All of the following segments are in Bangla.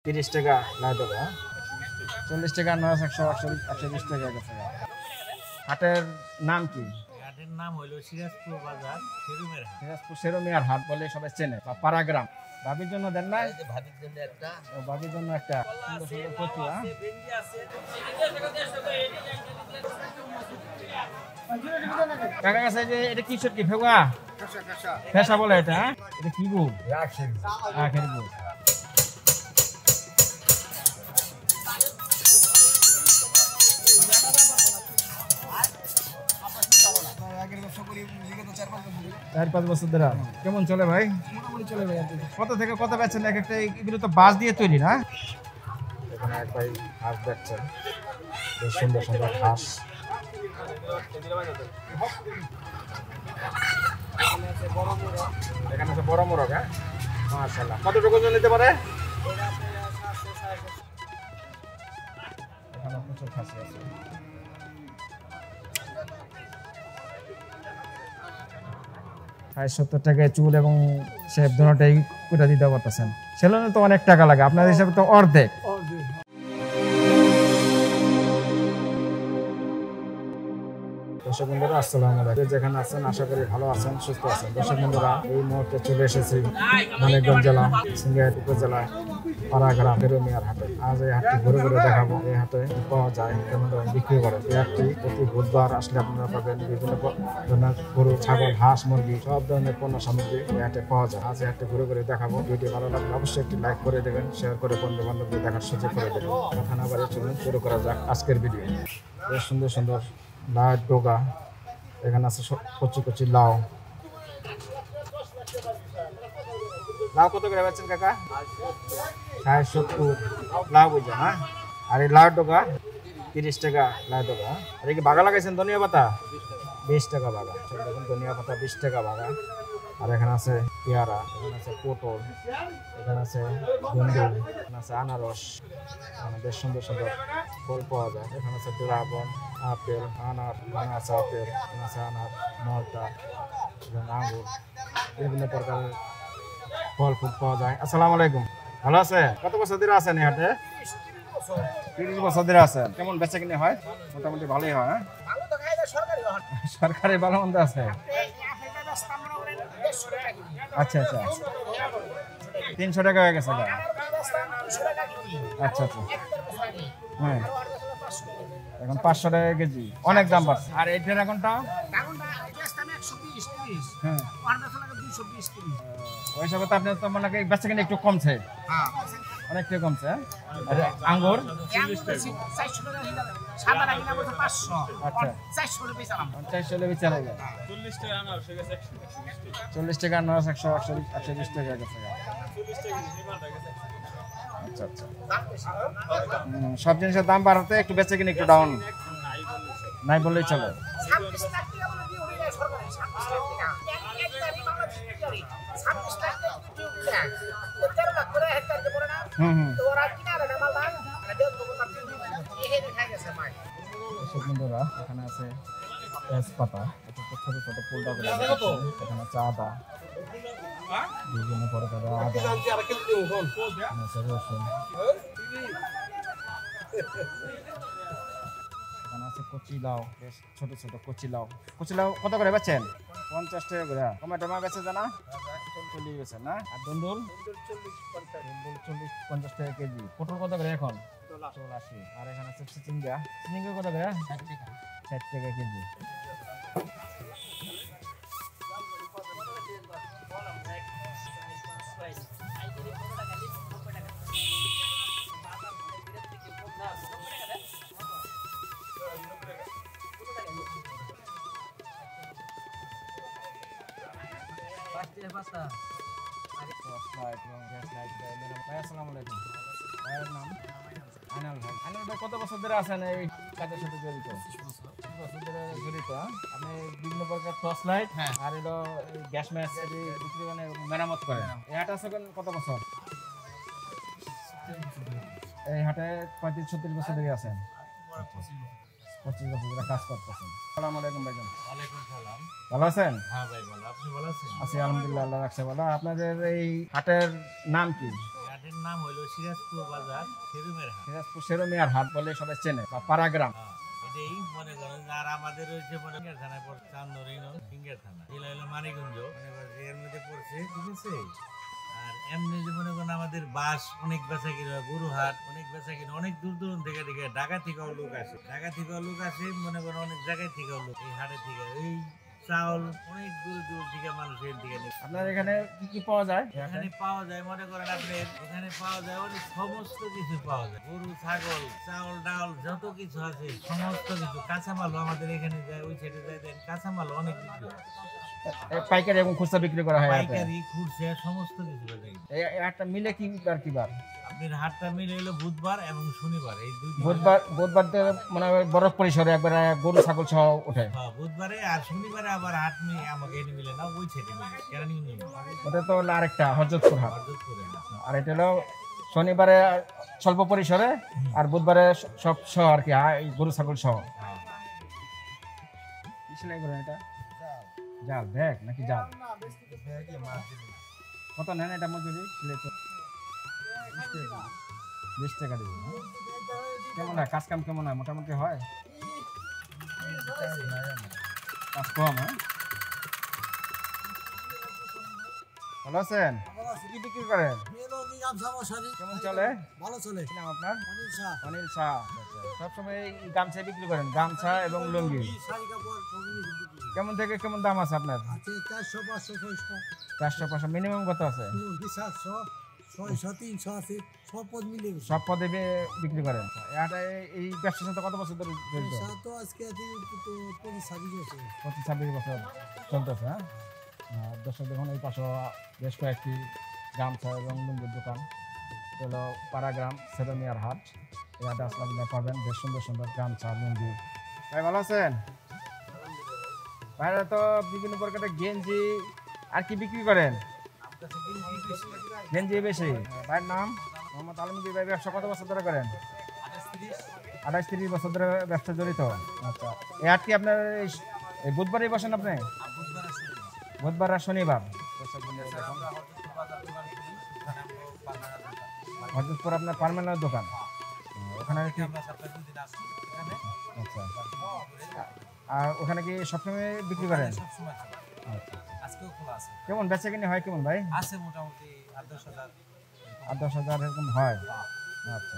30 টাকা লাউ ডগা, 40 টাকা, 900, 120 টাকা গেছে। হাটের নাম কি? হাটের নাম হলো সিরাজপুর বাজার, সিরাজপুর সেরোমিয়ার হাট বলে সবাই চেনে, বা পাড়াগ্রাম। ভাবির জন্য দেন না? ভাবির জন্য একটা, ভাবির জন্য একটা সুন্দর সুন্দর কচু। কাকা কাছে যে এটা কি সত্যি ফেগুয়া ফেসা বলে এটা? এটা কি গু? আখের গু। চার পাঁচ বছর ধরে কেমন চলে ভাই? চলে ভাই। কত থেকে কত বেচেন এক একটা? এগুলো তো বাঁশ দিয়ে তৈরি না? এখানে এক ভাই হাঁস দেখছেন, বেশ সুন্দর সুন্দর হাঁস। এখানে আছে বড় মোরগ। হ্যাঁ, মাশাআল্লাহ। কতটুকু ওজন নিতে পারে? এখানে প্রচুর খাসি আছে। 70 টাকায় চুল এবং শেভ দুটোটাই করে দিতে পারতেছেন। সেলুনে তো অনেক টাকা লাগে, আপনার হিসাবে তো অর্ধেক। দর্শক বন্ধুরা আসসালামু আলাইকুম, যেখানে আছেন আশা করি ভালো আছেন, সুস্থ আছেন। দর্শক বন্ধুরা এই মুহূর্তে চলে এসেছি মানিকগঞ্জ জেলা সিংগাইর উপজেলায় পাড়াগ্রাম সেরোমিয়ার হাটে। আজ এই হাটটি ঘুরে ঘুরে দেখাবো। এই হাটে পাওয়া যায়, কেমন ধরনের বিক্রি করে। এই হাটটি প্রতি বুধবার আসলে আপনারা পাবেন বিভিন্ন ধরনের গরু, ছাগল, হাঁস, মুরগি সব ধরনের পণ্য সামগ্রী এই হাটে পাওয়া যায়। আজ এই হাটটি ঘুরে ঘুরে দেখাবো। ভিডিও ভালো লাগলে অবশ্যই একটি লাইক করে দেবেন, শেয়ার করে বন্ধু বান্ধবদের দেখার সুযোগ করে দেবেন। কথা না বাড়িয়ে চলুন শুরু করা যাক আজকের ভিডিও। বেশ সুন্দর সুন্দর লাউ ডগা, এখানে আছে কচি কচি লাউ। লাউ কত করে বেচেন কাকা? 60-70 লাউ বুঝা। হ্যাঁ, আর এই লাউ ডগা 30 টাকা লাউ ডগা। আর কি বাগা লাগাইছেন ধনিয়া পাতা? 20 টাকা বাগা। দেখুন ধনিয়া পাতা 20 টাকা বাগা। আর এখানে আছে পেয়ারা, এখানে আছে পটল, এখানে আছে গন্ধু, এখানে আছে আনারস। এখানে বেশ সুন্দর সুন্দর ফল পাওয়া যায়। এখানে আছে ড্রাগন, আপেল, আনার, এখানে আছে আপেল, এখানে আছে আনার, মালটা, এখানে আঙ্গুর, বিভিন্ন প্রকারের ফল ফুল পাওয়া যায়। আসসালামু আলাইকুম, ভালো আছে? কত বছর ধরে আছেন এই হাটে? 30 বছর ধরে আছেন। কেমন বেচা কিনে হয়? মোটামুটি ভালোই হয়। সরকারি ভালো মন্দ আছে? আচ্ছা আচ্ছা, 300 টাকা হয়ে গেছে। আচ্ছা আচ্ছা, হ্যাঁ, এখন 500 টাকা কেজি, অনেক দাম বাড়ছে। আর এই ড্রাগনটা? হ্যাঁ, ওই হিসাবে তো আপনার তো মনে হয় বেচা কিনে একটু কমছে, অনেকটা কমছে। আর আঙ্গুর? আচ্ছা, 400 বেচা লাগে। 40 টাকা, 120 টাকা গেছে। আচ্ছা আচ্ছা, সব জিনিসের দাম বাড়াতে একটু বেচে কিনে একটু ডাউন নাই বললেই চলে। বন্ধুরা এখানে আছে তেজপাতা, ছোট ছোট ফুলটা করে। এখানে আছে আদা, বিভিন্ন প্রকারের আদা, রসুন, এখানে আছে কচি লাউ, বেশ ছোট ছোট কচি লাউ। কচি লাউ কত করে বেচেন? 50 টাকা করে। টমেটো বেচে জানা? 40 বেচেন না? আর দুন্দুল? 40-50 টাকা কেজি। পটল কত করে এখন? 80। আর এখানে আছে চিচিঙ্গা, চিচিঙ্গা কত করে? 60 টাকা কেজি। আসসালামু আলাইকুম, ভাইয়ের নাম? আইনাল ভাই। আইনাল ভাই কত বছর ধরে আছেন এই কাজের সাথে জড়িত? 20 বছর ধরে জড়িত। আপনি বিভিন্ন প্রকার টর্চ লাইট আর এলো গ্যাস ম্যাচ বিক্রি মানে মেরামত করেন। এই হাটে আছেন কত বছর? এই হাটে 35-36 বছর ধরে আছেন। 25 বছর ধরে কাজ করতেছেন। আসসালামু আলাইকুম ভাইজান। ওয়ালাইকুম সালাম। ভালো আছেন? হ্যাঁ ভাই ভালো, আপনি ভালো আছেন? আছি আলহামদুলিল্লাহ, আল্লাহ রাখছে ভালো। আপনাদের এই হাটের নাম কি? হাটের নাম হইলো সিরাজপুর বাজার সেরুমের হাট। সিরাজপুর সেরমিয়ার হাট বলে সবাই চেনে বা পাড়াগ্রাম। এটাই মনে করেন আর আমাদের হচ্ছে মনে করেন থানায় পড়ছে চান্দরি ফিঙ্গার থানা, জেলা হলো মানিকগঞ্জ, মনে করেন এর মধ্যে পড়ছে, ঠিক আছে। আর এমনি যে মনে করেন আমাদের বাস অনেক বেচা কিনা, গরুহাট অনেক বেচা কিনা, অনেক দূর দূর থেকে ঢাকা থেকেও লোক আসে, মনে করেন অনেক জায়গায় থেকেও লোক এই হাটে থেকে এই চাউল অনেক দূর দূর থেকে মানুষ এর দিকে নেয়। আপনার এখানে কি কি পাওয়া যায়? এখানে পাওয়া যায় মনে করেন আপনার এখানে পাওয়া যায় অনেক সমস্ত কিছু পাওয়া যায়, গরু ছাগল চাউল ডাল যত কিছু আছে সমস্ত কিছু, কাঁচামালও আমাদের এখানে যায়, ওই সাইডে যায় দেন কাঁচামাল অনেক বিক্রি হয়, পাইকারি এবং খুচরা বিক্রি করা হয়। পাইকারি খুচরা সমস্ত কিছু পাওয়া যায়। এই হাটটা মিলে কি বার? আপনার হাটটা মিলে হলো বুধবার এবং শনিবার, এই দুই দিন। বুধবার মনে হয় বড় পরিসরে একবার গরু ছাগল সহ ওঠে। হ্যাঁ, বুধবারে আর শনিবারে আবার হাট নিয়ে আমাকে এনে মিলে না, ওই সাইডে মিলে কেরানীগঞ্জ ওটা তো হলো আরেকটা হরজতপুর হাট। করে না। আর এটা হলো শনিবারে স্বল্প পরিসরে আর বুধবারে সব সহ আর কি, এই গরু ছাগল সহ। কি সেলাই করেন এটা? জাল ব্যাগ নাকি জাল? কত নেন এটা মজুরি? 20 টাকা দিব। কেমন হয় কাজ কাম, কেমন হয়? মোটামুটি হয়? কাজ কম? হ্যাঁ, ভালো আছেন? কি বিক্রি করেন? কেমন চলে? ভালো চলে। কি নাম আপনার? অনিল শাহ। অনিল শাহ। সবসময় এই গামছা বিক্রি করেন? গামছা এবং লুঙ্গি শাড়ি কাপড় সবই বিক্রি করি। কেমন থেকে কেমন দাম আছে আপনার? আছে 400 500 600 400 মিনিমাম কত আছে? 700 600 300 আছে, সব পদ মিলে গেছে। সব পদে বিক্রি করেন? এই ব্যবসার সাথে কত বছর ধরে জড়িত? পয়সা তো আজকে তো 25 বছর। 26 বছর চলতেছে। হ্যাঁ, দর্শক দেখুন এই পাশে বেশ কয়েকটি গামছা এবং লুঙ্গির দোকান। হলো পাড়াগ্রাম সেরমিয়ার হাট। এই হাটে আসলে আপনারা পাবেন বেশ সুন্দর সুন্দর গামছা লুঙ্গি। ভাই ভালো আছেন? বাইরে তো বিভিন্ন প্রকারের গেঞ্জি আর কি বিক্রি করেন? গেঞ্জি বেশি। ভাইয়ের নাম? মোহাম্মদ আলমগীর। ভাই ব্যবসা কত বছর ধরে করেন? 28-30 বছর ধরে ব্যবসা জড়িত। আচ্ছা, এই হাট কি আপনার এই বুধবারই বসেন আপনি? বুধবার আর শনিবার। হরজতপুর আপনার পার্মানেন্ট দোকান? ওখানে কি? আচ্ছা, আর ওখানে কি সবসময় বিক্রি করেন? কেমন বেচা কিনে হয় কেমন ভাই? আছে মোটামুটি 8-10 হাজার এরকম হয়। আচ্ছা,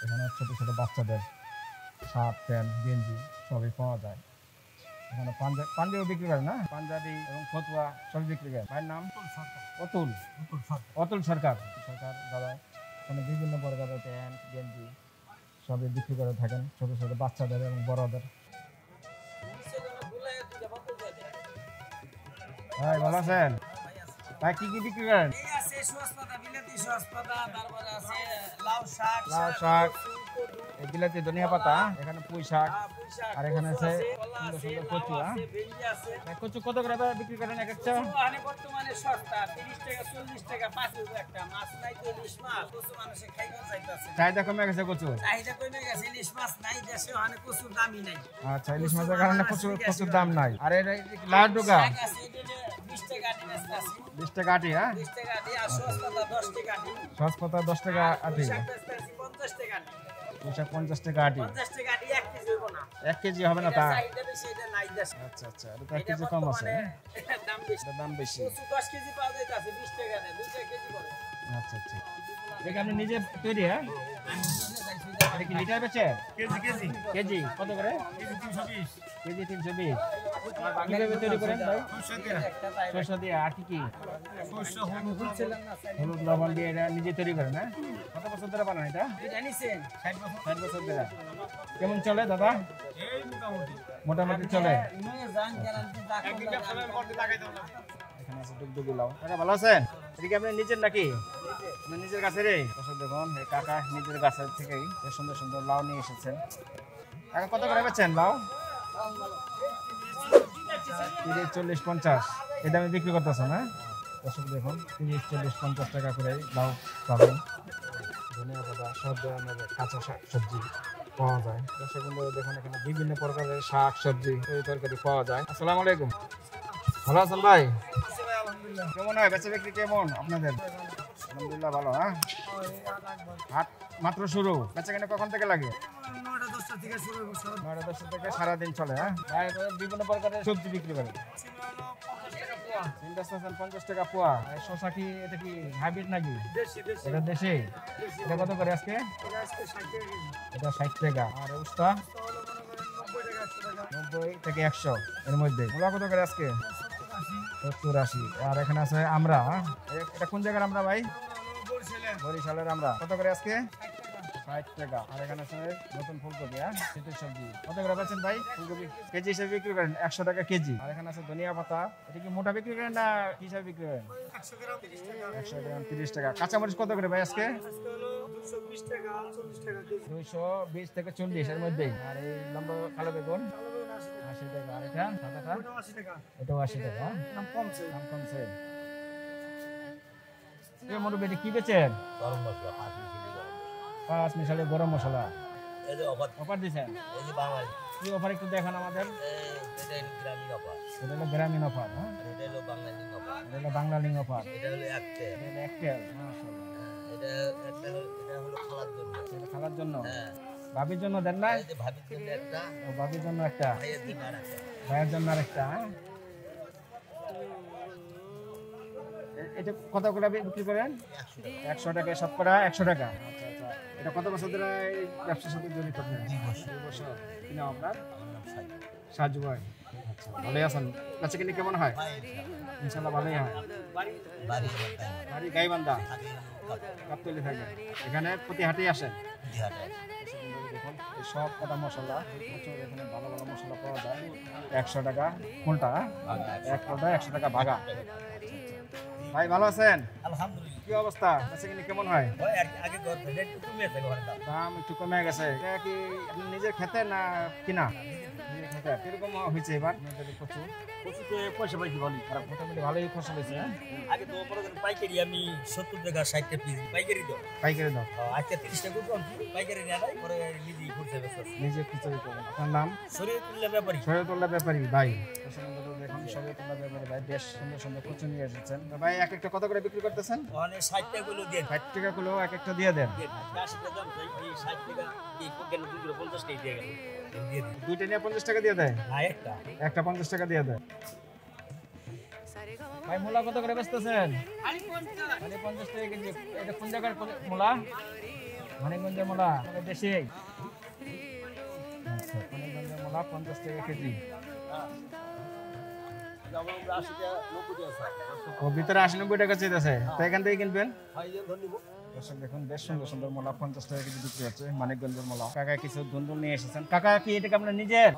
এখানে ছোট ছোট বাচ্চাদের শার্ট প্যান্ট গেঞ্জি সবই পাওয়া যায়। এখানে পাঞ্জাবিও বিক্রি করে না? পাঞ্জাবি এবং ফতুয়া সবই বিক্রি করে। ভাইয়ের নাম? অতুল সরকার। দাদা এখানে বিভিন্ন প্রকারের প্যান্ট গেঞ্জি সবই বিক্রি করে থাকেন, ছোট ছোট বাচ্চাদের এবং বড়দের। ভাই ভালো আছেন? ভাই কি কি বিক্রি করেন? লাউ শাক, বিলাতি ধনিয়া পাতা, এখানে পুঁই শাক, আর এখানে আছে সুন্দর সুন্দর কচু। কচু কত করে বিক্রি করেন এক একটা? বর্তমানে সস্তা 30 টাকা 40 টাকা 5 একটা মাছ নাই তো ইলিশ মাছ কচু মানুষে খাইবার চাইতাছে, চাহিদা কমে গেছে কচু? চাহিদা কমে গেছে, ইলিশ মাছ নাই দেশে, ওখানে কচুর দামই নাই। আচ্ছা, ইলিশ মাছের কারণে প্রচুর দাম নাই। আর এর লাউ ডোকা 20 টাকা আটি বেচতে আছে, 20 টাকা আটি। হ্যাঁ, 20 টাকা আটি। আর সস্তা 10 টাকা আটি, সস্তা 10 টাকা আটি। শাক বেচতে আছে 50 টাকা আটি, 50 টাকা আটি। 50 টাকা আটি 1 কেজি হইব না, 1 কেজি হবে না তা? চাহিদা বেশি, এটা নাই দেশে। আচ্ছা আচ্ছা, এটা তো 1 কেজি কম আছে। দাম বেশি, দাম বেশি। কচু 10 কেজি পাওয়া যাইতাছে 20 টাকা নেয়, 2 কেজি করে। আচ্ছা আচ্ছা, দেখি আপনি নিজে তৈরি? হ্যাঁ, এটা কি লিটার বেচে? কেজি কত করে? কেজি 320। কিভাবে তৈরি করেন ভাই? সরষে দিয়ে। আর কি কি? হলুদ লবণ দিয়ে এটা নিজে তৈরি করেন? হ্যাঁ, কত বছর ধরে বানান এটা? এটা নিছেন 60 বছর ধরে। কেমন চলে দাদা? মোটামুটি চলে। এখানে আছে ডুগডুগি লাউ। কাকা ভালো আছেন? এটা কি আপনার নিজের নাকি? আপনার নিজের গাছের? দর্শক দেখুন এই কাকা নিজের গাছের থেকেই সুন্দর সুন্দর লাউ নিয়ে এসেছেন। কাকা কত করে বেচেন লাউ? 30, 40, 50 এই দামে বিক্রি করতেছেন? হ্যাঁ, দর্শক দেখুন 30, 40, 50 টাকা করে লাউ পাবেন। ধনিয়া পাতা সব ধরনের কাঁচা শাক সবজি পাওয়া যায়। দর্শক বন্ধুরা দেখুন এখানে বিভিন্ন প্রকারের শাক সবজি তরকারি পাওয়া যায়। আসসালামু আলাইকুম। ভালো আছেন ভাই? কেমন হয় বেচা বিক্রি কেমন আপনাদের? আলহামদুলিল্লাহ ভালো। হ্যাঁ, হাট মাত্র শুরু, বেচাকেনা কখন থেকে লাগে? 9টা-10টা থেকে শুরু হবে সব। 9টা-10টা থেকে সারাদিন চলে। হ্যাঁ, ভাই বিভিন্ন প্রকারের সবজি বিক্রি করে। চিন্তা চাচ্ছেন 50 টাকা পোয়া। আর শসা কি এটা কি হাইব্রিড নাকি? এটা দেশি। এটা কত করে আজকে? এটা 60 টাকা। আর উস্তা 90 থেকে 100 এর মধ্যে। মূলা কত করে আজকে? 70-80। আর এখানে আছে আমরা। এটা কোন জায়গার আমরা ভাই? বরিশালের আমরা। কত করে আজকে? 60 টাকা। আর এখানে আছে নতুন ফুলকপি। হ্যাঁ, শীতের সবজি। কত করে বেচেন ভাই ফুলকপি? কেজি হিসেবে বিক্রি করেন 100 টাকা কেজি। আর এখানে আছে ধনিয়া পাতা। এটা কি মোটা বিক্রি করেন না কি হিসাবে বিক্রি করেন? 100 গ্রাম 30 টাকা। কাঁচামরিচ কত করে ভাই আজকে? 220 থেকে 40 এর মধ্যে। আর এই লম্বা কালো বেগুন 80 টাকা। আর এটা সাদাটা এটাও 80 টাকা। দাম কমছে। এই মুরব্বি কি বেচেন? গরম মশলা 5 মিশালি গরম মশলা। এই যে অফার দিছেন? এই যে বাঙালি কি অফার একটু দেখান আমাদের। এটা গ্রামীণ অফার, এটা হলো গ্রামীণ অফার। হ্যাঁ, এটা হলো বাঙালি অফার, এটা হলো বাংলালিং অফার। এটা হলো একটা, এটা হলো একটেল। মাশাআল্লাহ। এটা হলো খালার জন্য। এটা খাওয়ার জন্য। হ্যাঁ, ভাবির জন্য দেন না? এই যে ভাবির জন্য একটা, ও ভাবির জন্য একটা, ভাইয়ের জন্য আরেকটা। ভাইয়ের জন্য আরেকটা। হ্যাঁ, এটা কত করে বিক্রি করেন? 100 টাকা। শতকরা 100 টাকা। আচ্ছা আচ্ছা। এটা কত বছর ধরে এই ব্যবসার সাথে জড়িত? 2 বছর। কি নাম আপনার? সাজু ভাই। আচ্ছা, ভালোই আছেন? কাছে কিনে কেমন হয়? ইনশাআল্লাহ ভালোই হয়। বাড়ি গাইবান্ধা, গাবতলী থাকে। এখানে প্রতি হাটেই আসেন? দেখুন এই সব কটা মশলা, প্রচুর এখানে ভালো ভালো মশলা পাওয়া যায়। 100 টাকা কোনটা? এক কোনটা 100 টাকা ভাগা। ভাই ভালো আছেন? আলহামদুলিল্লাহ। কি অবস্থা? কাছে কিনে কেমন হয়? ওই আগে গরম একটু কমিয়েছে ঘরের দাম। দাম একটু কমে গেছে। এটা কি আপনি নিজের খেতে না কিনা? নিজের খেতে। কিরকম হয়েছে এবার? প্রচুর প্রচুর পয়সা পাইছি ভালো। আর মোটামুটি ভালোই ফসল হয়েছে। হ্যাঁ, আগে তো মনে করেন পাইকারি আমি 70 টাকা 60 টাকা পিস পাইকারি দাও। পাইকারি দাও। আজকে 30 টাকা কমছি, পাইকারি নেয় নাই, পরে নিজেই ঘুরতে গেছে। নিজে কিছুই করবেন। আপনার নাম? শরীয়তুল্লাহ ব্যাপারী। শরীয়তুল্লাহ ব্যাপারী ভাই। দেখুন শরীয়তুল্লাহ ব্যাপারী ভাই বেশ সুন্দর সুন্দর কুচু নিয়ে এসেছেন। তো ভাই এক একটা কত করে বিক্রি করতেছেন? ওখানে 60 টাকা গুলো দিয়ে 60 টাকা কিলো এক একটা দিয়ে দেন। 80 টাকা দাম চাই, এই 60 টাকা এই কেন 250 টাকা দিয়ে গেল। দিয়ে দিই। দুইটা নিয়ে 50 টাকা দিয়ে দেয়। না একটা একটা 50 টাকা দিয়ে দেয়। ভাই মূলা কত করে বেচতেছেন? খালি 50 টাকা কেজি। এটা কোন জায়গার মূলা? মানিকগঞ্জের মূলা। মানে দেশি? আচ্ছা, মানিকগঞ্জের মূলা 50 টাকা কেজি। ও ভিতরে 80-90 টাকা চাইতেছে। তো এখান থেকে কিনবেন? দর্শক দেখুন বেশ সুন্দর সুন্দর মূলা 50 টাকা কেজি বিক্রি হচ্ছে মানিকগঞ্জের মূলা। কাকা কিছু দুন্দুল নিয়ে এসেছেন। কাকা কি এটা কি আপনার নিজের?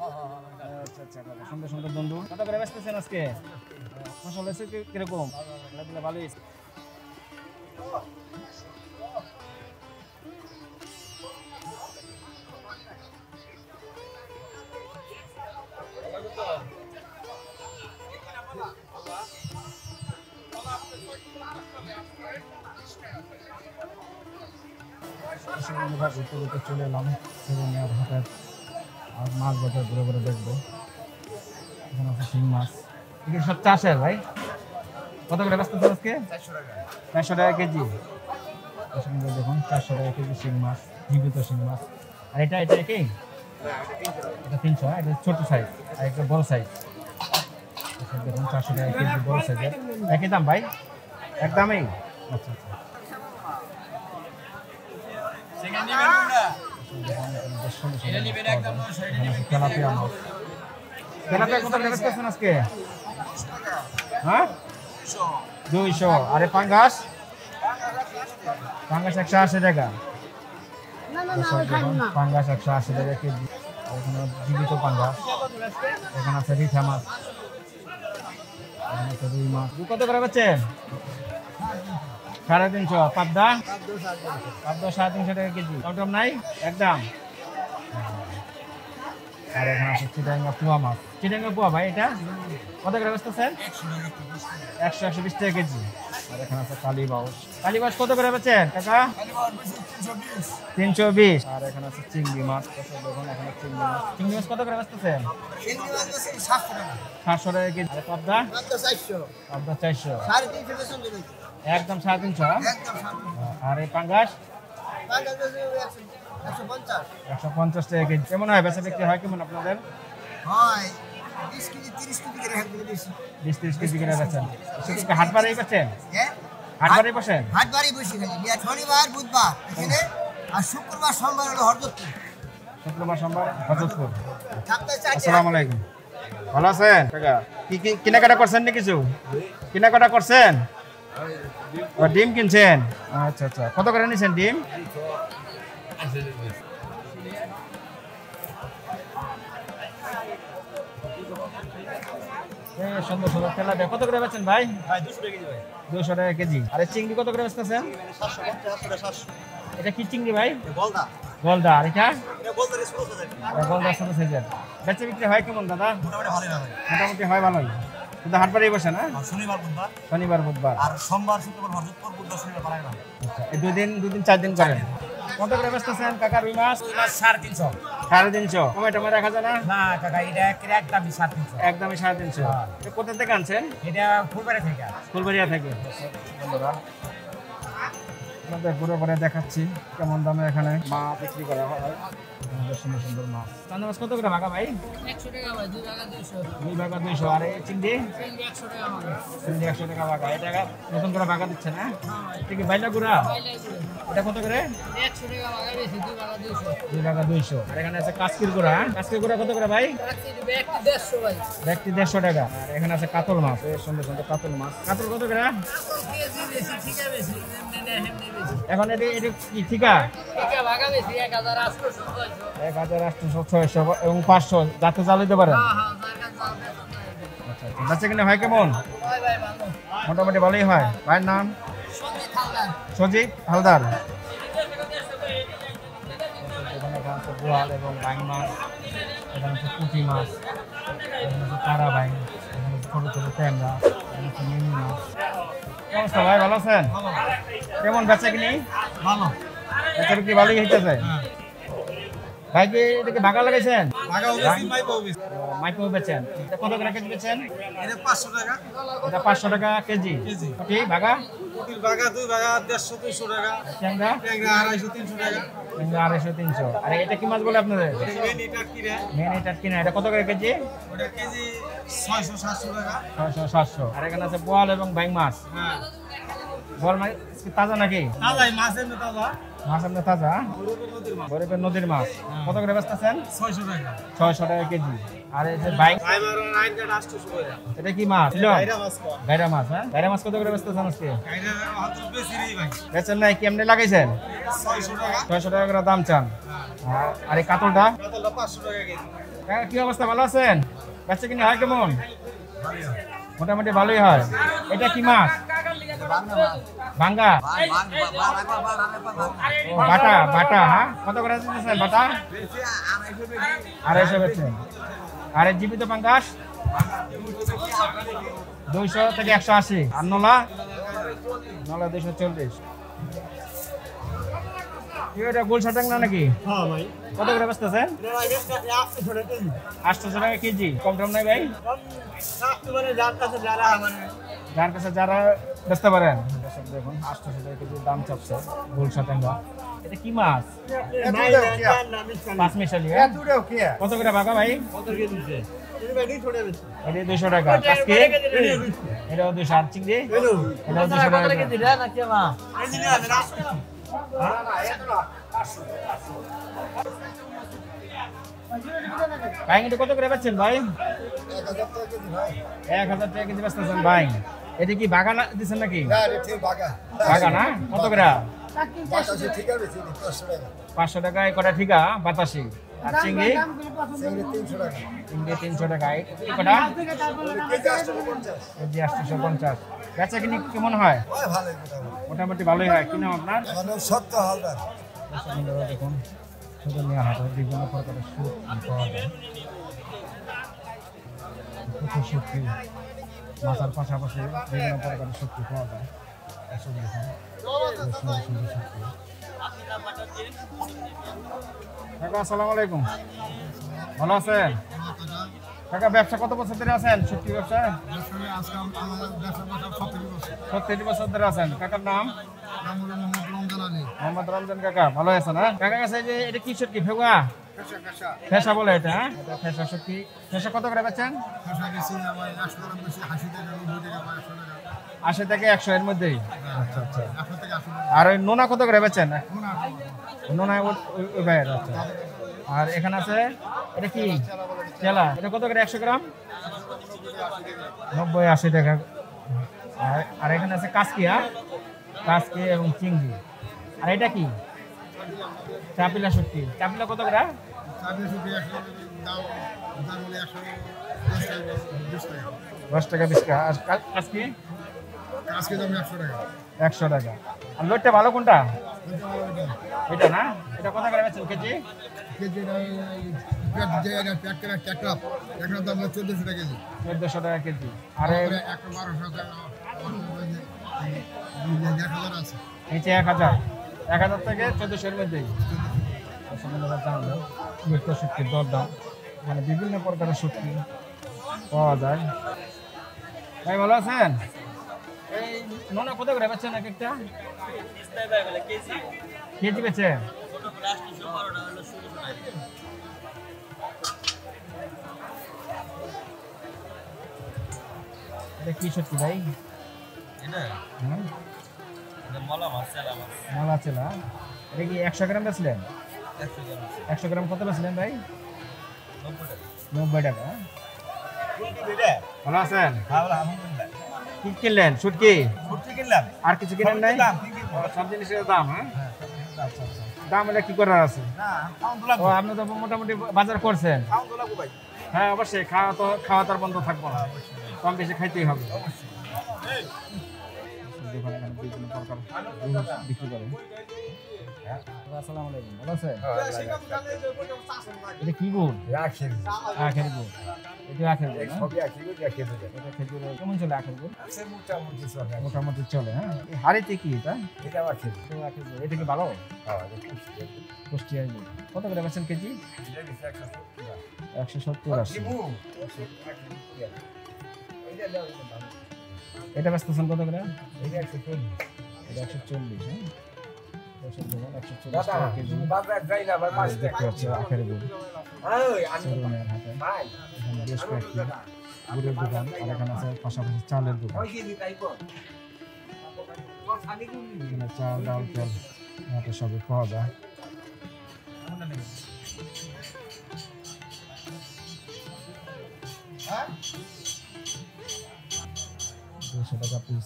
আচ্ছা আচ্ছা, সুন্দর সুন্দর দুন্দুল। কত করে বেচতেছেন আজকে? ফসল হয়েছে কিরকম? ভালোই হয়েছে। ঘুরতে ঘুরতে চলে এলাম হাটের। আর মাছ বাজার ঘুরে ঘুরে দেখবো। এখানে আছে শিং মাছ। এগুলো সব চাষের ভাই। কত করে ব্যস্ত আজকে? 400 টাকা কেজি। দেখুন 400 টাকা কেজি শিং মাছ, জীবিত শিং মাছ। আর এটা এটা একই? এটা 300। এটা ছোট সাইজ আর একটা বড় সাইজ। দেখুন 400 টাকা কেজি বড় সাইজের। একই দাম ভাই? একদমই? আচ্ছা আচ্ছা। তেলাপিয়া মাছ। তেলাপিয়া কত করে বেচতেছেন আজকে? হ্যাঁ, 200। আরে পাঙ্গাস? পাঙ্গাস 180 টাকা। পাঙ্গাস 180 টাকা কেজি। এখানে জীবিত পাঙ্গাস। এখানে আছে রিঠা মাছ। এখানে আছে রুই মাছ। কত করে বেচেন? 350। পাবদা? পাবদা 350 টাকা কেজি। টমটম নাই? একদম। আর এখানে আছে চিটাঙ্গা পোয়া মাছ। চিটাঙ্গা পোয়া ভাই এটা কত করে বেচতেছেন? 100-120 টাকা কেজি। আর এখানে আছে কালীবাউস। কালীবাউস কত করে বেচেন কাকা? 320। আর এখানে আছে চিংড়ি মাছ। দেখুন এখানে চিংড়ি মাছ। চিংড়ি মাছ কত করে বেচতেছেন? 700 টাকা কেজি। আর পাবদা? পাবদা 400। একদম 350, একদম 350 আর এই পাঙ্গাস টাকা বেশি 150 150 টাকা কেজি। কেমন হয় বেচা বিক্রি হয় কেমন আপনাদের? হয় 20 কেজি 30 কেজি করে হাত দিলে বেশি 20-30 কেজি করে বেচেন। শুধু কি হাট বারেই বেচেন? হ্যাঁ হাট বারেই বসেন? হাট বাড়ি বসে খালি বিয়া শনিবার বুধবার এখানে আর শুক্রবার সোমবার হলো হরদত্তপুর শুক্রবার সোমবার হযরতপুর। সপ্তাহে 4 আসসালামু আলাইকুম। ভালো আছেন কাকা? কি কেনাকাটা করছেন না কিছু? কেনাকাটা করছেন? ও ডিম কিনছেন? আচ্ছা আচ্ছা। কত করে নিছেন ডিম? সুন্দর সুন্দর তেলা দেয়। কত করে বেচেন ভাই? 200 টাকা কেজি। আর এই চিংড়ি কত করে বেচতেছেন? 750 এটা কি চিংড়ি ভাই? বলদা গলদা। আর এটা? এটা বলদা রে 16000 গলদা ছোট সাইজের। বেচা বিক্রি হয় কেমন দাদা? মোটামুটি ভালোই না মোটামুটি হয় ভালোই। কিন্তু হাট বারেই বসে না? শনিবার বুধবার শনিবার বুধবার। আর সোমবার শুক্রবার হরদত্তপুর বুধবার শনিবার পালায় না আচ্ছা, এই দুদিন 4 দিন করেন। কত করে বেচতেছেন কাকা রুই মাছ? 350 350। টমেটো রাখা যায় না? না কাকা এটা একদম 350 একদমই 350। এটা কোথা থেকে আনছেন? এটা ফুলবাড়ি থেকে ফুলবাড়িয়া থেকে। বন্ধুরা আপনাদের ঘুরে ঘুরে দেখাচ্ছি কেমন দামে এখানে মাছ বিক্রি করা হয়। আমাদের সুন্দর সুন্দর মাছ। চান্দা মাছ কত করে ভাগা ভাই? 100 টাকা ভাই 2 টাকা 200 2 ভাগা 200। আর এই চিংড়ি? চিংড়ি 100 টাকা ভাগে চিংড়ি 100 টাকা ভাগা। এটা নতুন করে ভাগা দিচ্ছে না? এটা কি বাইলা গুড়া? বাইলাই করে এটা কত করে? 100 টাকা ভাগে বেশি 2 টাকা 200 2 ভাগা 200। আর এখানে আছে কাচকির গুড়া। কাচকির গুড়া কত করে ভাই? রাখছি ব্যক্তি 150 ভাই ব্যক্তি 150 টাকা। আর এখানে আছে কাতল মাছ। এই সুন্দর সুন্দর কাতল মাছ। কাতল কত করে? কেজি বেশি ঠিক আছে বেশি এমনি বেশি এখন এটা কি ঠিকা? ঠিক ভাগে বেশি 1800 600 1800 600 এবং 500 যাতে জাল দিতে পারেন। হ্যাঁ হ্যাঁ জায়গা জাল আচ্ছা আচ্ছা। বেচা কিনা হয় কেমন? ভাই ভাই ভালো মোটামুটি ভালোই হয়। ভাইয়ের নাম? সন্ধি থালদার সজীব হালদার। এখানে আছে বোয়াল এবং বাইং মাছ, এখানে আছে পুঁটি মাছ, এখানে আছে তারা বাইং, এখানে আছে ছোট ছোট ট্যাংরা, এখানে আছে মিনি মাছ। কি অবস্থা ভাই, ভালো আছেন? কেমন বেচা কিনি? ভালো বেচা বিক্রি ভালোই হইতেছে? ভাই কি এটাকে ভাগা লাগাইছেন? টাকা বেশি মাইপো বেশি মাইক্রো বেচেন? এটা কত করে কেজি বেচেন? এটা 500 টাকা এটা 500 টাকা কেজি। কি ভাগা? কুটির বাগা 2 বাগা 150 200 টাকা ট্যাংরা? ট্যাংরা 250 300 টাকা 250-300। আর এটা কি মাছ বলে আপনাদের? মেন এটা কি রে মেন এটা কিনা। এটা কত করে কেজি? ওটা কেজি 600 700 টাকা 600-700। আর এখানে আছে বোয়াল এবং বাইং মাছ। হ্যাঁ বোয়াল মাছ কি তাজা নাকি? তাজাই মাছের না তাজা মাছ আপনার তাজা? বরফের নদীর মাছ। কত করে বেচতেছেন? 600 টাকা 600 টাকা কেজি। আর এই যে বাইং, ড্রাইভার আইন কাট 800 টাকা এটা কি মাছ? গাইরা মাছ কম গাইরা মাছ। হ্যাঁ, গাইরা মাছ কত করে বেচতেছেন আজকে? গাইরা হাত বেশি রে ভাই বেচেন নাই? কেমনে লাগাইছেন? 600 টাকা 600 টাকা করে দাম চান। আর এই কাতলটা? কাতলটা 500 টাকা কেজি কি অবস্থা, ভালো আছেন? বেচা কিনে হয় কেমন? মোটামুটি ভালোই হয়। এটা কি মাছ? ভাঙ্গা? ও, বাটা বাটা। হ্যাঁ, কত করে দিতেছেন বাটা? 250 বেচছেন। আর এই জীবিত পাঙ্গাস? 200 থেকে 180। আর নলা? নলা 240। এটা গোলসা ট্যাংরা নাকি? হ্যাঁ ভাই কত করে বেচতেছেন? 800 টাকা কেজি। কম টম নাই ভাই? মানে যার কাছে যারা মানে যার কাছে যারা বেচতে পারেন। দেখুন 800 টাকা কেজি দাম চাপছে গোলসা ট্যাংরা। এটা কি মাছ? পাঁচ মিশালি। কত করে ভাগা ভাই? এটা 200 টাকা। কাজকে এটাও 200। আর চিংড়ি? এটাও 200 টাকা। বাইং এটা কত করে বেচছেন ভাই? 1000 টাকা কেজি বেচতেছেন বাইং। এটা কি বাগান দিচ্ছেন নাকি? বাগান। না কত করে? 500 টাকায় কটা ঠিকা বাতাসি। আর চিংড়ি? চিংড়ি 300 টাকা। এই কটা? কেজি 850। বেচা কিনি কেমন হয়? মোটামুটি ভালোই হয়। কি নাম আপনার? দেখুন ছোট নিয়ে হাটে বিভিন্ন প্রকারের সবজি পাওয়া যায়। প্রচুর সবজি, মাছের পাশাপাশি বিভিন্ন প্রকারের সবজি পাওয়া যায়। এসব দেখুন সুন্দর সুন্দর সবজি। কাকা আসসালামু আলাইকুম, ভালো আছেন? কাকা ব্যবসা কত বছর ধরে আছেন শুটকি ব্যবসা? আসলে আজকে আমাদের ব্যবসা বছর 70 বছর। 70 বছর ধরে আছেন। কাকার নাম? নাম হলো মোহাম্মদ রমজান আলী। মোহাম্মদ রমজান কাকা, ভালো আছেন? হ্যাঁ কাকা কাছে যে এটা কি শুটকি? ফেগুয়া ফেসা বলে এটা, হ্যাঁ এটা ফেসা শুটকি। ফেসা কত করে বেচেন? ফেসা গেছি আমার 100 টাকা বেশি, 80 টাকা 90 টাকা বা 100 টাকা। 80 থেকে 100 এর মধ্যেই। আচ্ছা আচ্ছা। 100 থেকে 80 টাকা। আর ওই নোনা কত করে বেচেন? কোন আট? নোনা ওই ভাইয়ের। আচ্ছা। আর এখানে আছে এটা কি চেলা, এটা কত করে 100 গ্রাম? 90-80 টাকা। আর এখানে আছে কাসকি, হ্যাঁ কাসকি এবং চিংড়ি। আর এটা কি? চাপিলা শুটকি। চাপিলা কত করে? চাবি শুধু 100 দাম দাম হলো 110 টাকা 20 টাকা। 10 টাকা 20 টাকা। আর কাসকি? আজকে দাম 100 টাকা। 100 টাকা। আর লোটটা ভালো কোনটা? এটা ভালো এটা। এটা না? এটা কত করে বেচেন কেজি? কেজি পেট যে এটা পেট করে ট্যাকরাপ দাম হলো 1400 টাকা কেজি। 1400 টাকা কেজি। আর তারপরে 1200 টাকা 1000 আছে। নিচে 1000 থেকে 1400 এর মধ্যেই। শুটকির দরদাম, মানে বিভিন্ন প্রকারের শুটকি পাওয়া যায়। ভাই ভালো আছেন? এই নোনা কত করে বেচছেন এক একটা? কেজি বেচে? এটা কি শুটকি ভাই? মালা চেলা। এটা কি 100 গ্রাম বেচলেন? 100 গ্রাম কত বেচলেন ভাই? 90 টাকা। ভালো আছেন? কি কিনলেন? শুটকি আর কিছু কিনেন নাই? সব জিনিসের দাম, হ্যাঁ আচ্ছা আচ্ছা। দাম হলে কি করার আছে? ও আপনি তো মোটামুটি বাজার করছেন। হ্যাঁ অবশ্যই, খাওয়া তো আর বন্ধ থাকবো না, কম বেশি খাইতেই হবে। বিভিন্ন প্রকার জিনিস বিক্রি করে। আসসালামু আলাইকুম, ভালো আছেন? এটা কি গুড়? আখের গুড়। এটা আখের গুড় না? এটা খেজুরের। কেমন চলে আখের গুড়? মোটামুটি চলে, হ্যাঁ। এই হাড়িতে কি এটা? এটাও আখের গুড়। এটা কি ভালো? পুষ্টি আসবে। কত করে বেচেন কেজি? 170-80। এটা বেচতেছেন কত করে? এটা 140, হ্যাঁ। 140 টাকা কেজি। দেখতে পাচ্ছি আখের গুড় সেলুনের হাটে। এখানে বেশ কয়েকটি গুড়ের দোকান, আর এখানে আছে পাশাপাশি চালের দোকান। এখানে চাল, ডাল, তেল হাটে সবই পাওয়া যায়। 200 টাকা পিস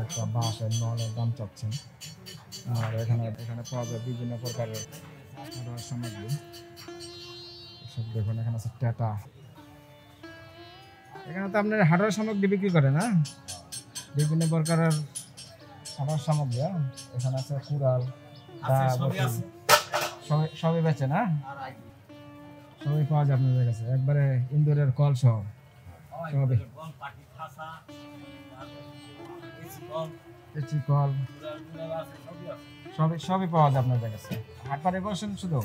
একটা বাঁশের নলের দাম চাচ্ছেন। আর এখানে পাওয়া যায় বিভিন্ন প্রকারের সামগ্রী। সব দেখুন, এখানে আছে টাটা। এখানে তো আপনার হাটের সামগ্রী বিক্রি করে না, বিভিন্ন প্রকারের হাটের সামগ্রী। এখানে আছে কুড়াল, সবই বেচে না? সবই পাওয়া যায় আপনাদের কাছে, একবারে ইন্দোরের কল সহ সবই। কল সবই পাওয়া যায় আপনাদের কাছে। হাট পারে বসেন শুধু?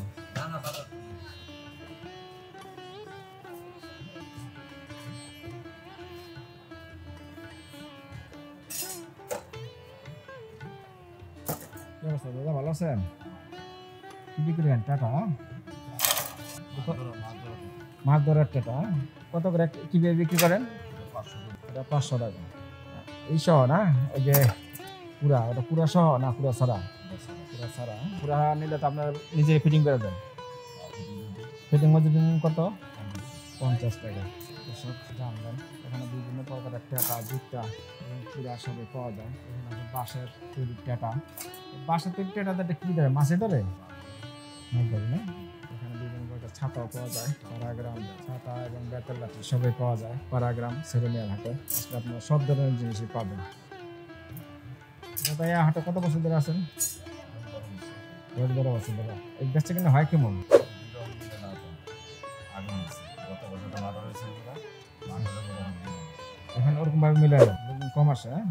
দাদা ভালো আছেন? কি বিক্রি করেন? টাটা মাছ ধরার টাটা কত করে কিভাবে বিক্রি করেন? 500 টাকা। এই সহ না? ওই যে ওটা পুরা সহ না পুরা ছাড়া? পুরা নিলে তো আপনার নিজে ফিটিং করে দেন। ফিটিং মজুরি কত? 50 টাকা। এসব জানবেন। এখানে বিভিন্ন প্রকারের টাকা, জুতা এবং পুরা সবই পাওয়া যায়। এখানে আছে বাঁশের তৈরি টাটা। বাঁশের তৈরি টাটাতে কি ধরে? মাছে ধরে? মাছ ধরে না? এখানে বিভিন্ন প্রকার ছাতাও পাওয়া যায়। পারাগ্রাম ছাতা এবং বেতের লাঠি সবই পাওয়া যায় পারাগ্রাম সেরেমিয়ার হাটে। আপনার সব ধরনের জিনিসই পাবেন। দাদা এই হাটে কত বছর ধরে আছেন? 10-12 বছর ধরে। এই বেচা কিনা হয় কেমন? এখানে ওরকম ভাবে মিলে কম আসে, হ্যাঁ?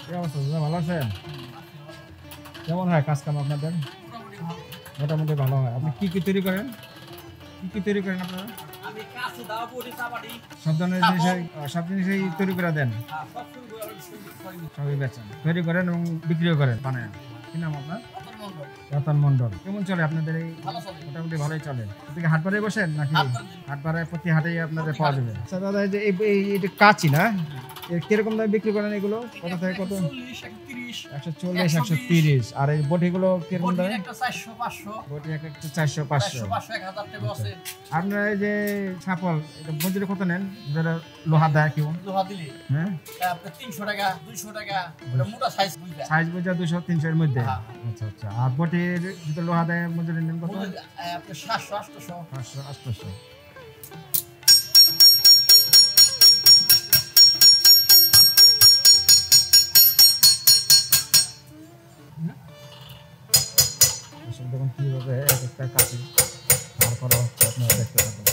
কি অবস্থা দাদা, ভালো আছেন? কেমন হয় কাজ কাম আপনাদের? মোটামুটি ভালো হয়। আপনি কি কি তৈরি করেন? কি কি তৈরি করেন আপনারা? আমি কাছে দাও বড়ি চাপাটি সব ধরনের সব জিনিসই তৈরি করে দেন, সব শুরু করে সবই বেচেন, তৈরি করেন এবং বিক্রিও করেন, বানান। কি নাম আপনার? রতন মন্ডল। কেমন চলে আপনাদের এই? মোটামুটি ভালোই চলে। এদিকে হাট বারে বসেন নাকি? হাট বারে প্রতি হাটেই আপনাদের পাওয়া যাবে। আচ্ছা দাদা, এই যে এটা কাঁচি না, কিরকম দামে বিক্রি করেন এগুলো? কত থেকে কত? 140, 130। আর এই বটিগুলো কিরকম দামে? বটি একটা 400, 500। আপনারা এই যে ছাপল, এটা মজুরি কত নেন? যারা লোহা দেয় কেউ? লোহা দিলে হ্যাঁ, আপনি 300 টাকা 200 টাকা, ওটা মোটা সাইজ বুঝা সাইজ বোঝা 200, 300 এর মধ্যে। আচ্ছা আচ্ছা। আর বটির ভিতরে লোহা দেয় মজুরি নেন কত? আপনি 700 800 500, 800। দেখুন কিভাবে এক একটা কাঁচি বার করা হচ্ছে, আপনারা দেখতে পাবেন।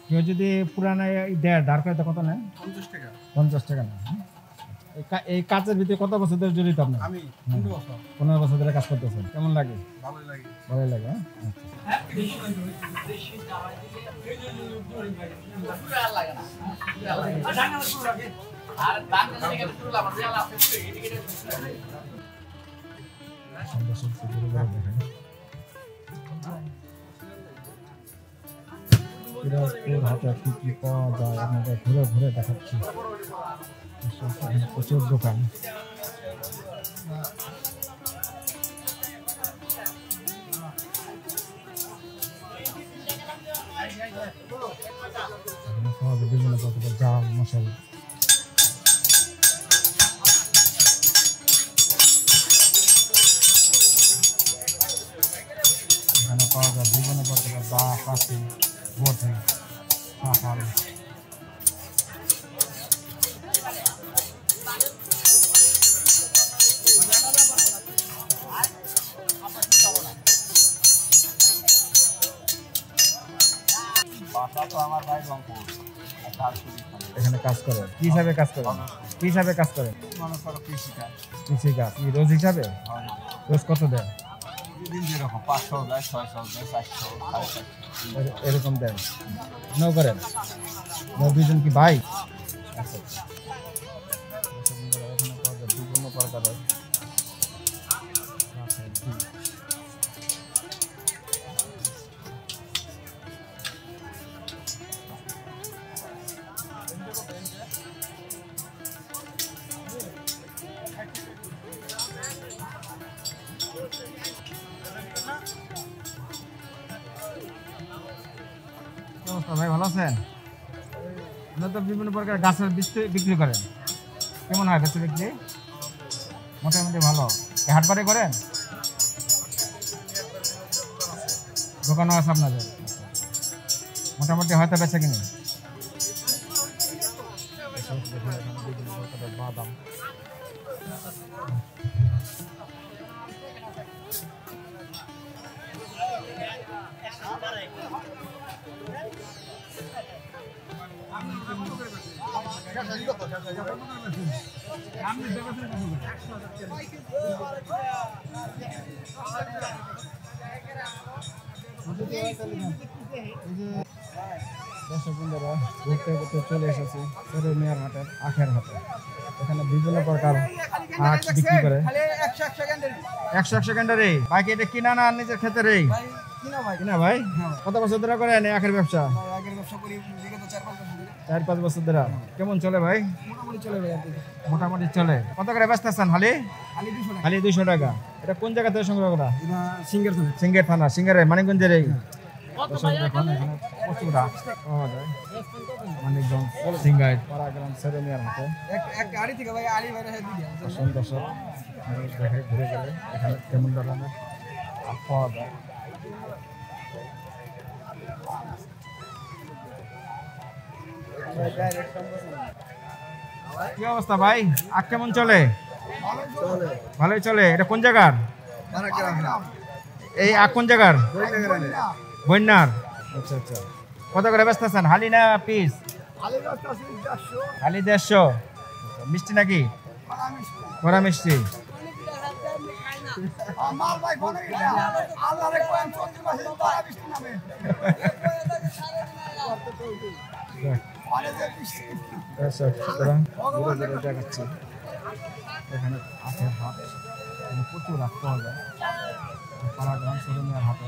কেউ যদি পুরানা দেয় দাঁড় করে কত নেন? 50 টাকা। 50 টাকা নেন। এই কাজের ভিতরে কত বছর ধরে জড়িত আপনি? আমি 15 বছর। 15 বছর ধরে কাজ করতেছেন। কেমন লাগে? ভালোই লাগে। ভালোই লাগে। হ্যাঁ, হাতে কি কি পাওয়া যায় আপনাদের ঘুরে ঘুরে দেখাচ্ছি। প্রচুর দোকান। বিভিন্ন প্রকারের জাল মশাল, এখানে পাওয়া যায় বিভিন্ন প্রকারের বা কাশি, বটি, শাঁখাল। এখানে কাজ করে কি হিসাবে কাজ করে? কি হিসাবে কাজ করে? কৃষিকাজ কি রোজ হিসাবে? রোজ কত দেয়? যেরকম 500 দেয়, 600 দেয়, 400, 450 এরকম দেয়। নৌ করেন? দুজন কি ভাই? আচ্ছা, এখানে পাওয়া যায় বিভিন্ন প্রকারের। ভাই ভালো আছেন? আপনার তো বিভিন্ন প্রকার গাছের বীজ বিক্রি করেন, কেমন হয় বেচে বিক্রি? মোটামুটি ভালো। হাট বারে করেন? দোকানও আছে আপনাদের? মোটামুটি হয়তো বেচে কিনে? বিভিন্ন প্রকারের বাদাম, দর্শক বন্ধুরা, ঘুরতে ঘুরতে চলে এসেছি মেয়ার হাটের আখের হাটে। এখানে বিভিন্ন প্রকার আখ বিক্রি করে। 100 সেকেন্ডারে বাকি এটা কিনা না নিজের ক্ষেতে রে? কিনা ভাই। কত বছর ধরে করেন এই আখের ব্যবসা? 4-5 বছর ধরে। কেমন চলে ভাই? মোটামুটি চলে। কত করে বেচতেছেন হালি? হালি 200 টাকা। এটা কোন জায়গা থেকে সংগ্রহ করা? সিঙ্গের থানা, সিঙ্গারে মানিকগঞ্জের এই প্রচুর আখ পাওয়া যায়। মানিকগঞ্জ সিঙ্গাই পাড়াগ্রাম সেরেমিয়ার হাটে। দর্শক দেখে ঘুরে গেলে এখানে কেমন ধরনের আখ পাওয়া যায়। কি অবস্থা ভাই, আখ কেমন চলে? ভালোই চলে। এটা কোন জায়গার? এই কোন জায়গার? বন্যার। আচ্ছা আচ্ছা, কত করে বেচতেছেন হালি না পিস? হালি 150। মিষ্টি নাকি? কড়া মিষ্টি। দেখাচ্ছি এখানে হাতের হাট, প্রচুর রাখতে পাওয়া যায় পাড়াগ্রাম শোরুমের হাটে।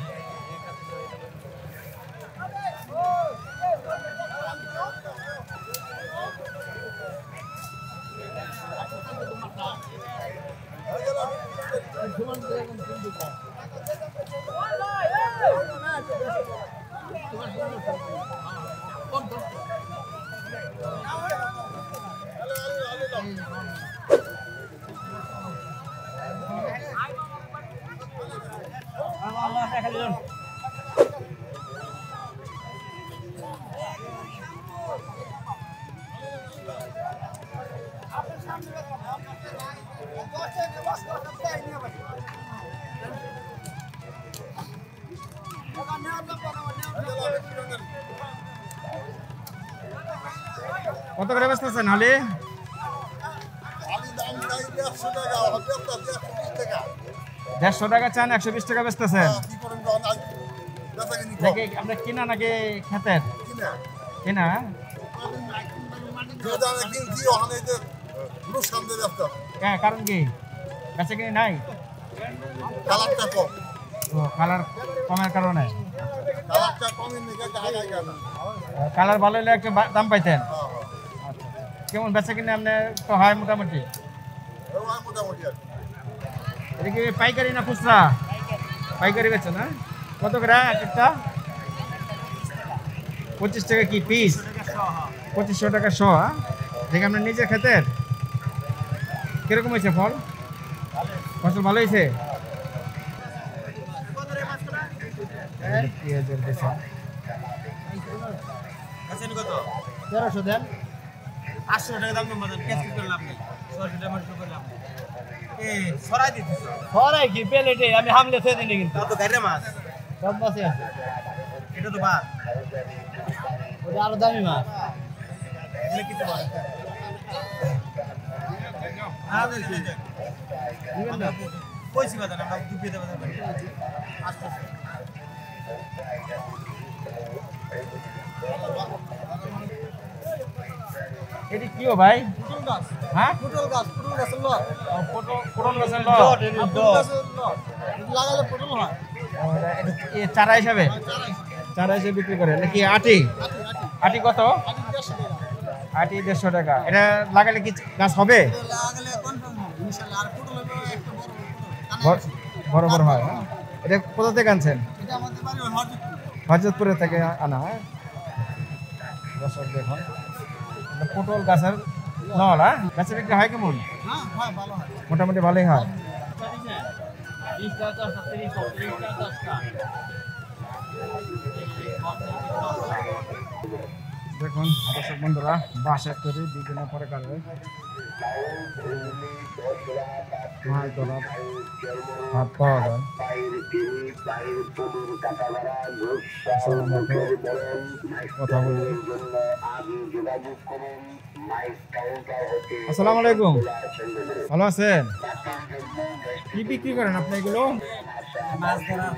কত করে বেচতেছেন হালি? 150 টাকা চান, 120 টাকা বেচতেছেন। আপনার কিনা নাকি খেতের? কিনা। হ্যাঁ, কারণ কি বেচা কিনি নাই? কালার কমের কারণে। কালার ভালো হলে একটু দাম পাইতেন। কেমন বেচা কিনে আপনার তো হয় মোটামুটি? এটা কি পাইকারি না খুচরা? পাইকারি বেচে না? কত করে একটা? 25 টাকা কি পিস? 2500 টাকা শ। দেখে আপনার নিজের ক্ষেতের কিরকম হয়েছে ফল? ফসল ভালো হয়েছে? পেঁয়াজের বেচা 1300 দেন। 500 টাকা দাম বলেন, কেসি করলাম না 600 টাকা মাত্র করলাম। সরাই দিতেছ? সরাই কি প্লেটে আমি হামলে ফেলে দিই কিন্তু। তো গাইরে মাছ সব মাছই আছে। এটা তো ভাত। ওটা আরো দামি মাছ। এগুলো কি তো বলে? হ্যাঁ দেখি। নিবেন না? কইছি কথা না, আমরা দুপিয়ে দেব না। আস্তে আস্তে। এটি কি ও ভাই? পুটল গাছ, হ্যাঁ, পুটল গাছের লট। পুরন গাছের লট। পুটল গাছের লট। এটা লাগালে পুটল হয়। চারা হিসাবে? চারা হিসেবে বিক্রি করে নাকি? আটি আটি কত? আটি 150 টাকা। এটা লাগালে কি গাছ হবে? লাগালে কনফার্ম হবে ইনশাআল্লাহ। আর পুটল হবে একটা বড় বড় বড় হয়। এটা কোথা থেকে আনছেন? এটা আমাদের বাড়ি হরজতপুর। হজরতপুরে থেকে আনা হয়। দর্শক দেখুন, এটা পটল গাছের নল। হ্যাঁ, গাছে বিক্রি হয় কেমন? হ্যাঁ হ্যাঁ, ভালো হয়। মোটামুটি ভালোই হয়। 20 টাকা 30 টাকা 10 টাকা। দেখুন দর্শক বন্ধুরা, বাঁশের তৈরি বিভিন্ন প্রকারের মাছ ধরার হাত পাওয়া যায়। কথা বলি। আসসালামু আলাইকুম, ভালো আছেন? কি বিক্রি করেন আপনি এগুলো? মাছ ধরা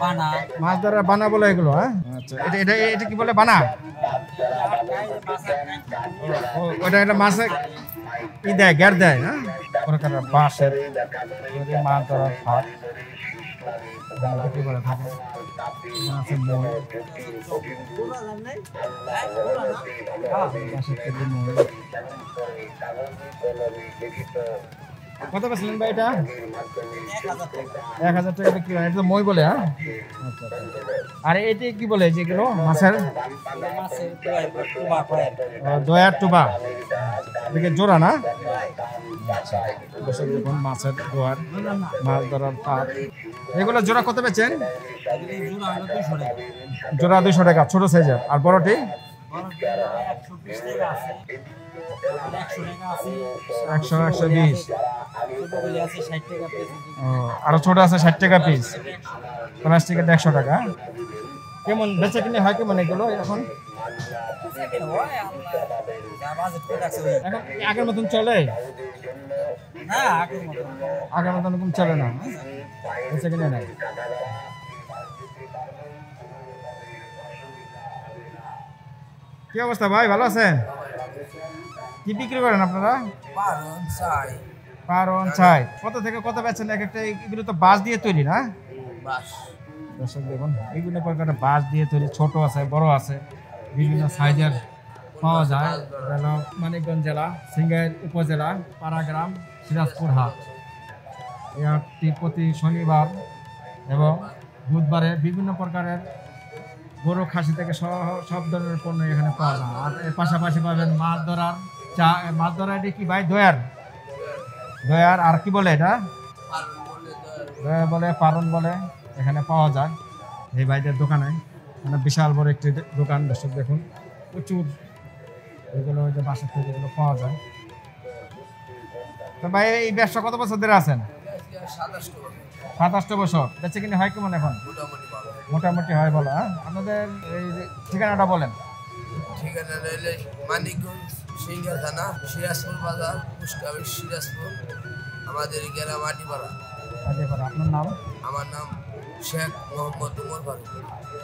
বানা। মাছ ধরার বানা বলে এগুলো? হ্যাঁ, আচ্ছা। এটা এটা এটা কি বলে বানা? ওটা একটা মাছে ই দেয়, গ্যার দেয়। হ্যাঁ, প্রকার বাঁশের মাছ ধরার হাত বিক্রি করে থাকে। আছে মই, বাঁশের তৈরি মই। কত বেচলেন ভাই এটা? 1000 টাকা বিক্রি হয়। এটা তো মই বলে। হ্যাঁ, আচ্ছা আচ্ছা। আর এটি কি বলে যেগুলো মাছের? দয়ার টুবা। এদিকে জোড়া না? দেখুন মাছের দোয়ার, মাছ ধরার পাত। এগুলো জোড়া কত বেচেন? জোড়া 200 টাকা ছোট সাইজের। আর বড়টি 100 120 ছোটগুলি আছে 60 টাকা পিস। ও আরো ছোট আছে 60 টাকা পিস, প্লাস্টিকের 100 টাকা। কেমন বেচা কিনে হয় কেমন এগুলো এখন? হয় আমরা যা বাজেট করে রাখছি ওই। এখন কি আগের মতন চলে? না আগের মতো আগের মতন এরকম চলে না, বেচা কিনে নাই। কি অবস্থা ভাই, ভালো আছেন? কি বিক্রি করেন আপনারা? পারন চাই পারন চাই। কত থেকে কত বেচেন এক একটা? এগুলো তো বাঁশ দিয়ে তৈরি না? বাস দর্শক দেখুন বিভিন্ন প্রকারের বাঁশ দিয়ে তৈরি, ছোট আছে বড় আছে, বিভিন্ন সাইজের পাওয়া যায়। এটা হলো মানিকগঞ্জ জেলা সিংগাইর উপজেলা পাড়াগ্রাম সিরাজপুর হাট। এই হাটটি প্রতি শনিবার এবং বুধবারে বিভিন্ন প্রকারের গরু খাসি থেকে সব ধরনের পণ্য এখানে পাওয়া যায়। আর এর পাশাপাশি পাবেন মাছ ধরার চা। মাছ ধরা এটি কি ভাই? দয়ার দয়ার আর কি বলে এটা? দয়ার বলে, পারন বলে, এখানে পাওয়া যায় এই ভাইদের দোকানে। মানে বিশাল বড় একটি দোকান। দর্শক দেখুন প্রচুর এগুলো ওই যে বাসার থেকে এগুলো পাওয়া যায়। তো ভাই এই ব্যবসা কত বছর ধরে আছেন? 27 বছর। বেচে কিনে হয় কেমন এখন? মোটামুটি হয় বলো। হ্যাঁ, আপনাদের এই যে ঠিকানাটা বলেন। ঠিকানা রইলে মানিকগঞ্জ সিংহা থানা সিরাজপুর বাজার পোস্ট অফিস সিরাজপুর, আমাদের গ্রাম আটিপাড়া। আচ্ছা, আপনার নাম? আমার নাম শেখ মোহাম্মদ উমর ফারুক।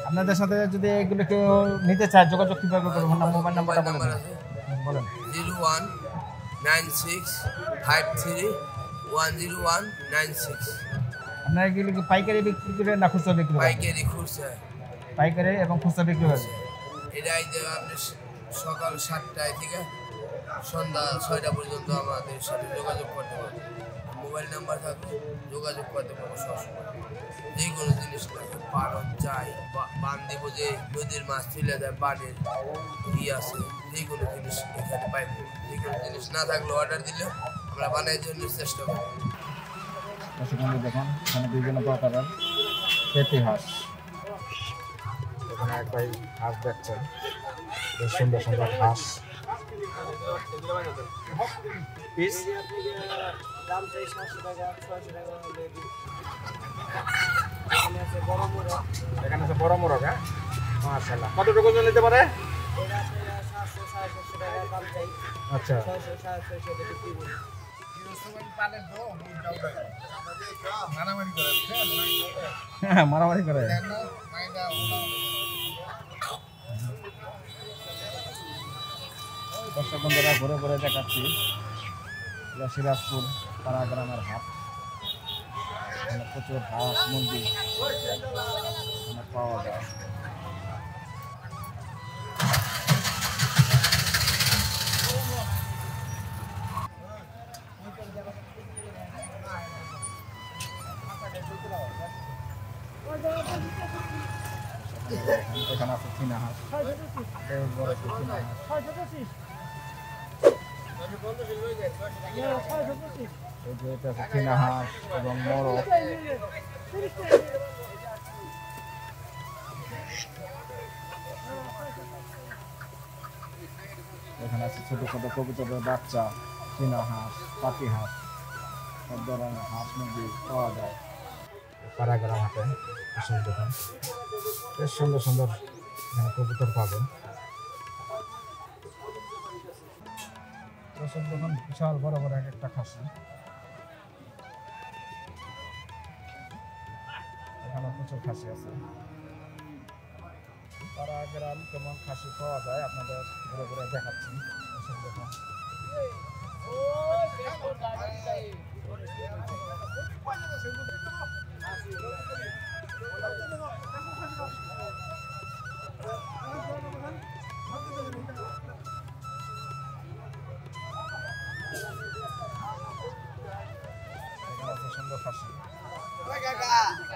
আপনাদের সাথে যদি এগুলো কেউ নিতে চায় যোগাযোগ কিভাবে করবো? মোবাইল নাম্বারটা বলেন। বলেন। 019653100196। আপনারা এগুলো কি পাইকারি বিক্রি করেন না খুচরা বিক্রি করেন? পাইকারি খুচরা পাইকারি এবং খুচরা বিক্রি করেন। এটাই যে আপনি সকাল 7টায় থেকে সন্ধ্যা 6টা পর্যন্ত আমাদের সাথে যোগাযোগ করতে পারবেন। মোবাইল নাম্বার থাকবে, যোগাযোগ করতে পারবো সবসময়। যে কোনো জিনিস লাগে, পালন চাই, বান দিব যে নদীর মাছ তুলে দেয়, বানের আছে, যে কোনো জিনিস এখানে পাইব। যে কোনো জিনিস না থাকলে অর্ডার দিলে আমরা বানাই জন্য চেষ্টা করি। সেখানে দেখুন এখানে বিভিন্ন প্রকারের পেটি হাঁস। এখানে এক ভাই হাঁস দেখছেন, বেশ সুন্দর সুন্দর হাঁস। পিস দাম চাই 700 টাকা 600 টাকা হলে এখানে আছে বড় মোরগ। এখানে আছে বড় মোরগ। হ্যাঁ, মাশাআল্লাহ। কতটুকু ওজন নিতে পারে? এটা আছে 700 750 টাকা দাম চাই। আচ্ছা, 600 750 টাকা বিক্রি করি। হ্যাঁ, মারামারি করে। দর্শক বন্ধুরা ঘুরে ঘুরে দেখাচ্ছি এটা সিরাজপুর পাড়াগ্রামের হাট। এখানে প্রচুর হাঁস মুরগি এখানে পাওয়া যায়। এখানে আছে চীনা হাঁস, বেশ বড় একটি চীনা হাঁস। এই যে এটা আছে চীনা হাঁস এবং মোরগ। এখানে আছে ছোট ছোট কবুতরের বাচ্চা, চীনা হাঁস, পাতি হাঁস, সব ধরনের হাঁস মুরগি পাওয়া যায় পাড়াগ্রাম হাটে। আসল দোকান, বেশ সুন্দর সুন্দর এখানে কবুতর পাবেন। আসল দোকান বিশাল বড় বড় এক একটা খাসি। এখানে প্রচুর খাসি আছে। পাড়াগ্রাম কেমন খাসি পাওয়া যায় আপনাদের ঘুরে ঘুরে দেখাচ্ছি। আসল দোকান সুন্দর খাসি।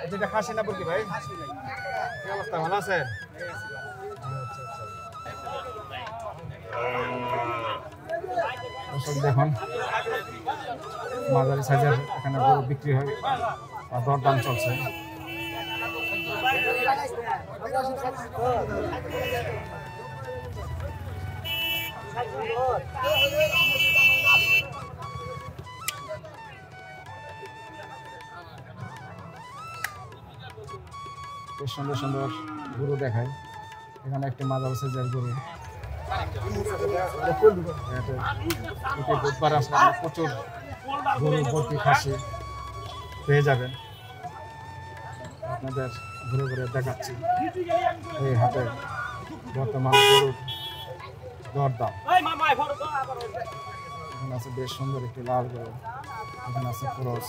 এটা খাসি না বলকি ভাই? কি অবস্থা, ভালো আছেন? দেখুন মাঝারি সাইজের এখানে গরু বিক্রি হয় আর দরদাম চলছে। বেশ সুন্দর সুন্দর গরু দেখায়। এখানে একটি মাদার সাইজের গরু। বুধবার আসলে আমরা প্রচুর গরু ভর্তি খাসি পেয়ে যাবেন। আপনাদের ঘুরে ঘুরে দেখাচ্ছি এই হাটে বর্তমান গরুর দরদাম। এখানে আছে বেশ সুন্দর একটি লাল গরু, এখানে আছে ক্রস।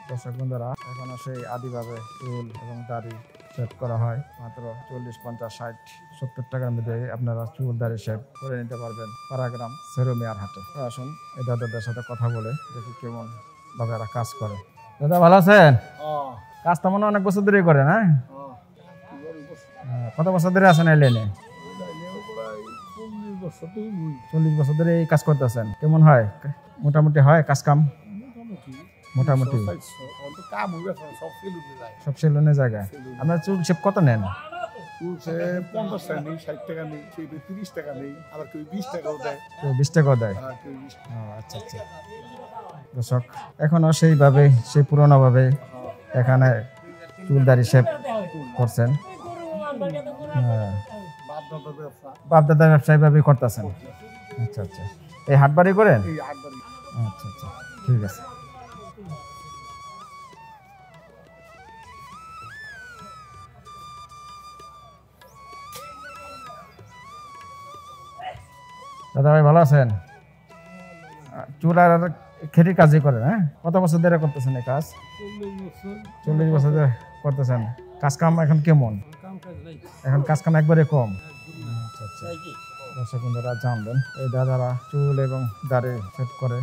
দর্শক বন্ধুরা, এখনো সেই আদিভাবে চুল এবং দাড়ি শেভ করা হয় মাত্র 40, 50, 60, 70 টাকার মধ্যে আপনারা চুল দাড়ি শেভ করে নিতে পারবেন পাড়াগ্রাম সেরোমিয়ার হাটে। আসুন এই দাদাদের সাথে কথা বলে দেখি কেমন ভাবে এরা কাজ করে। দাদা ভালো আছেন? কাজ তো মনে হয় অনেক বছর ধরে করেন, হ্যাঁ? কত বছর ধরে আছেন এই লাইনে? 40 বছর ধরে এই কাজ করতেছেন। কেমন হয় মোটামুটি হয় কাজ কাম? মোটামুটি সব সেলুনের জায়গায়। আপনার চুল শেপ কত নেন? 50 টাকা নেই, 60 টাকা নেই, 30 টাকা নেই, আবার কেউ 20 টাকাও দেয়। কেউ 20 টাকাও দেয়? আচ্ছা আচ্ছা। দর্শক, এখনো সেইভাবে সেই পুরোনো ভাবে এখানে চুল দাড়ি শেপ করছেন। বাপদাদার ব্যবসা এইভাবেই করতেছেন। আচ্ছা আচ্ছা। এই হাটবাড়ি করেন? আচ্ছা আচ্ছা, ঠিক আছে। দাদা ভাই ভালো আছেন? চুল আর খেটির কাজই করেন, হ্যাঁ? কত বছর ধরে করতেছেন এই কাজ? 40 বছর ধরে করতেছেন। কাজ কাম এখন কেমন? এখন কাজ কাম একবারে কম। আচ্ছা আচ্ছা। দর্শক বন্ধুরা জানবেন এই দাদারা চুল এবং দাড়ি সেট করে।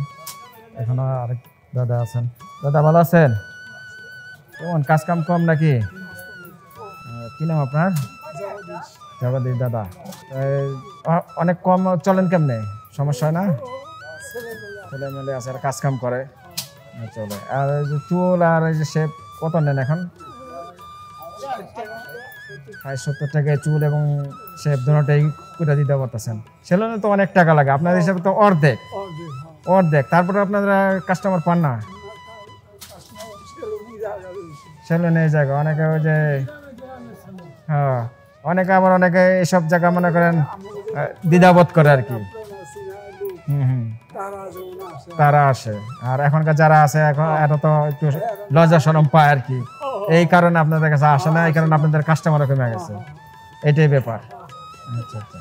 এখনো আরেক দাদা আছেন। দাদা ভালো আছেন? কেমন কাজ কাম কম নাকি? কি নাম আপনার? জগদীশ দাদা। অনেক কম চলেন কেমনে? সমস্যা হয় না? ছেলে মেলে আছে আর কাজ কাম করে চলে। আর এই যে চুল আর এই যে শেপ কত নেন এখন? 60-70 টাকায় চুল এবং শেপ দুটোটাই করে দিতে পারতেছেন। সেলুনে তো অনেক টাকা লাগে, আপনার হিসাবে তো অর্ধেক। তারপরে আপনারা কাস্টমার পান না সেলুনে এই জায়গা। অনেকে ওই যে হ্যাঁ, অনেকে আবার অনেকে এইসব জায়গা মনে করেন দ্বিধাবোধ করে আর কি। তারা আসে। আর এখনকার যারা আছে এখন এটা তো একটু লজ্জা শরম পায় আর কি। এই কারণে আপনাদের কাছে আসে না, এই কারণে আপনাদের কাস্টমারও কমে গেছে। এটাই ব্যাপার। আচ্ছা আচ্ছা।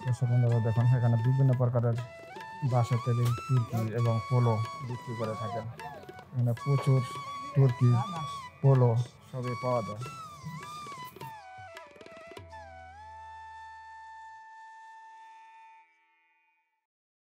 দর্শক বন্ধুরা দেখুন, এখানে বিভিন্ন প্রকারের বাঁশের তৈরি তুর্কি এবং পোলো বিক্রি করে থাকেন। এখানে প্রচুর তুর্কি পোলো সবই পাওয়া যায়।